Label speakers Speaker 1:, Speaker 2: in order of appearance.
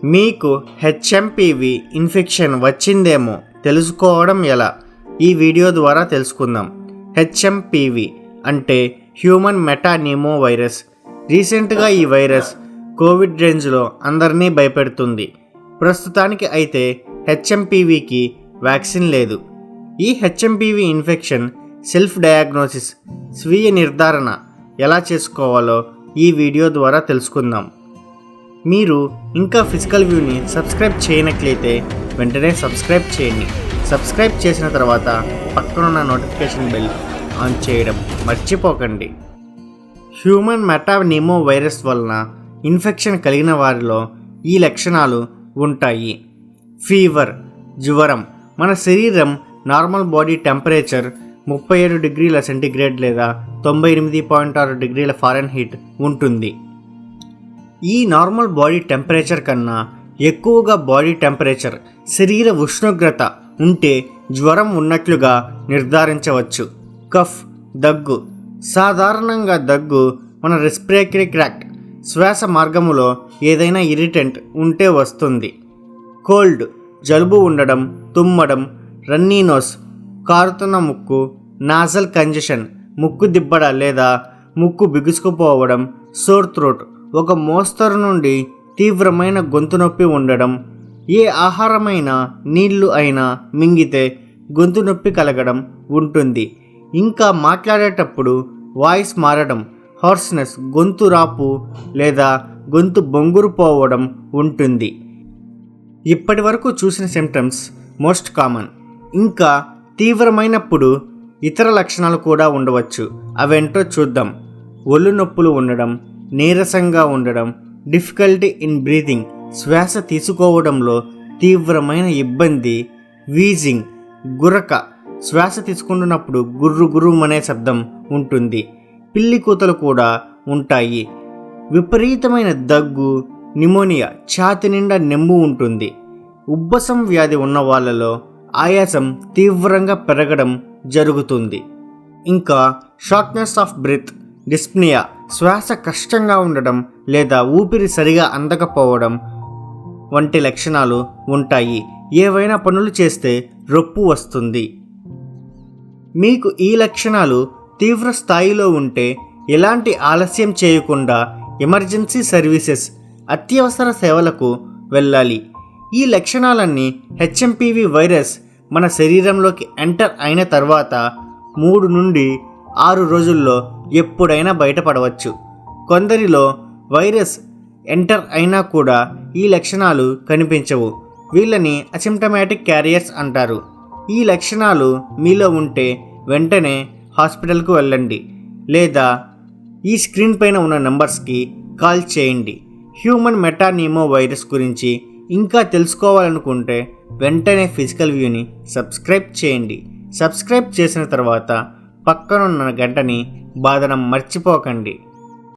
Speaker 1: మీకు HMPV infection వచ్చిందేమో తెలుసుకోవడం ఎలా? ఈ వీడియో ద్వారా తెలుసుకుందాం. హెచ్ఎంపివి అంటే హ్యూమన్ మెటానిమో వైరస్. రీసెంట్గా ఈ వైరస్ కోవిడ్ రేంజ్లో అందరినీ భయపెడుతుంది. ప్రస్తుతానికి అయితే హెచ్ఎంపివికి వ్యాక్సిన్ లేదు. ఈ హెచ్ఎంపివి ఇన్ఫెక్షన్ సెల్ఫ్ డయాగ్నోసిస్, స్వీయ నిర్ధారణ ఎలా చేసుకోవాలో ఈ వీడియో ద్వారా తెలుసుకుందాం. మీరు ఇంకా ఫిజికల్ వ్యూని సబ్స్క్రైబ్ చేయనట్లయితే వెంటనే సబ్స్క్రైబ్ చేయండి. సబ్స్క్రైబ్ చేసిన తర్వాత పక్కనున్న నోటిఫికేషన్ బెల్ ఆన్ చేయడం మర్చిపోకండి. హ్యూమన్ మెటానిమో వైరస్ వలన ఇన్ఫెక్షన్ కలిగిన వారిలో ఈ లక్షణాలు ఉంటాయి. ఫీవర్, జ్వరం. మన శరీరం నార్మల్ బాడీ టెంపరేచర్ 37 డిగ్రీల సెంటీగ్రేడ్ లేదా 98.6 డిగ్రీల ఫారెన్హీట్ ఉంటుంది. ఈ నార్మల్ బాడీ టెంపరేచర్ కన్నా ఎక్కువగా బాడీ టెంపరేచర్, శరీర ఉష్ణోగ్రత ఉంటే జ్వరం ఉన్నట్లుగా నిర్ధారించవచ్చు. కఫ్, దగ్గు. సాధారణంగా దగ్గు మన రెస్పిరేటరీ ట్రాక్ట్, శ్వాస మార్గములో ఏదైనా ఇరిటెంట్ ఉంటే వస్తుంది. కోల్డ్, జలుబు ఉండడం, తుమ్మడం, రన్నీ నోస్, కారుతున్న ముక్కు, నాజల్ కంజెషన్, ముక్కు దిబ్బడ లేదా ముక్కు బిగుసుకుపోవడం, సోర్ థ్రోట్, ఒక మోస్తరు నుండి తీవ్రమైన గొంతు నొప్పి ఉండడం, ఏ ఆహారమైనా నీళ్లు అయినా మింగితే గొంతు నొప్పి కలగడం ఉంటుంది. ఇంకా మాట్లాడేటప్పుడు వాయిస్ మారడం, హార్స్నెస్, గొంతు రాపు లేదా గొంతు బొంగురు పోవడం ఉంటుంది. ఇప్పటి వరకు చూసిన సిమ్టమ్స్ మోస్ట్ కామన్. ఇంకా తీవ్రమైనప్పుడు ఇతర లక్షణాలు కూడా ఉండవచ్చు. అవేంటో చూద్దాం. ఒళ్ళు నొప్పులు ఉండడం, నీరసంగా ఉండడం, డిఫికల్టీ ఇన్ బ్రీతింగ్, శ్వాస తీసుకోవడంలో తీవ్రమైన ఇబ్బంది, వీజింగ్, గురక, శ్వాస తీసుకుంటున్నప్పుడు గుర్రు గుర్రుమనే శబ్దం ఉంటుంది. పిల్లి కూతలు కూడా ఉంటాయి. విపరీతమైన దగ్గు, నిమోనియా, ఛాతి నిండా నెమ్ము ఉంటుంది. ఉబ్బసం వ్యాధి ఉన్న వాళ్ళలో ఆయాసం తీవ్రంగా పెరగడం జరుగుతుంది. ఇంకా షార్ట్నెస్ ఆఫ్ బ్రెత్, డిస్ప్నియా, శ్వాస కష్టంగా ఉండడం లేదా ఊపిరి సరిగా అందకపోవడం వంటి లక్షణాలు ఉంటాయి. ఏవైనా పనులు చేస్తే రొప్పు వస్తుంది. మీకు ఈ లక్షణాలు తీవ్ర స్థాయిలో ఉంటే ఎలాంటి ఆలస్యం చేయకుండా ఎమర్జెన్సీ సర్వీసెస్, అత్యవసర సేవలకు వెళ్ళాలి. ఈ లక్షణాలన్నీ హెచ్ఎంపివి వైరస్ మన శరీరంలోకి ఎంటర్ అయిన తర్వాత 3 నుండి 6 రోజుల్లో ఎప్పుడైనా బయటపడవచ్చు. కొందరిలో వైరస్ ఎంటర్ అయినా కూడా ఈ లక్షణాలు కనిపించవు. వీళ్ళని అసిమ్టమాటిక్ క్యారియర్స్ అంటారు. ఈ లక్షణాలు మీలో ఉంటే వెంటనే హాస్పిటల్కు వెళ్ళండి లేదా ఈ స్క్రీన్ పైన ఉన్న నంబర్స్కి కాల్ చేయండి. హ్యూమన్ మెటానిమో వైరస్ గురించి ఇంకా తెలుసుకోవాలనుకుంటే వెంటనే ఫిజికల్ వ్యూని సబ్స్క్రైబ్ చేయండి. సబ్స్క్రైబ్ చేసిన తర్వాత పక్కనున్న గంటని బాదడం మర్చిపోకండి.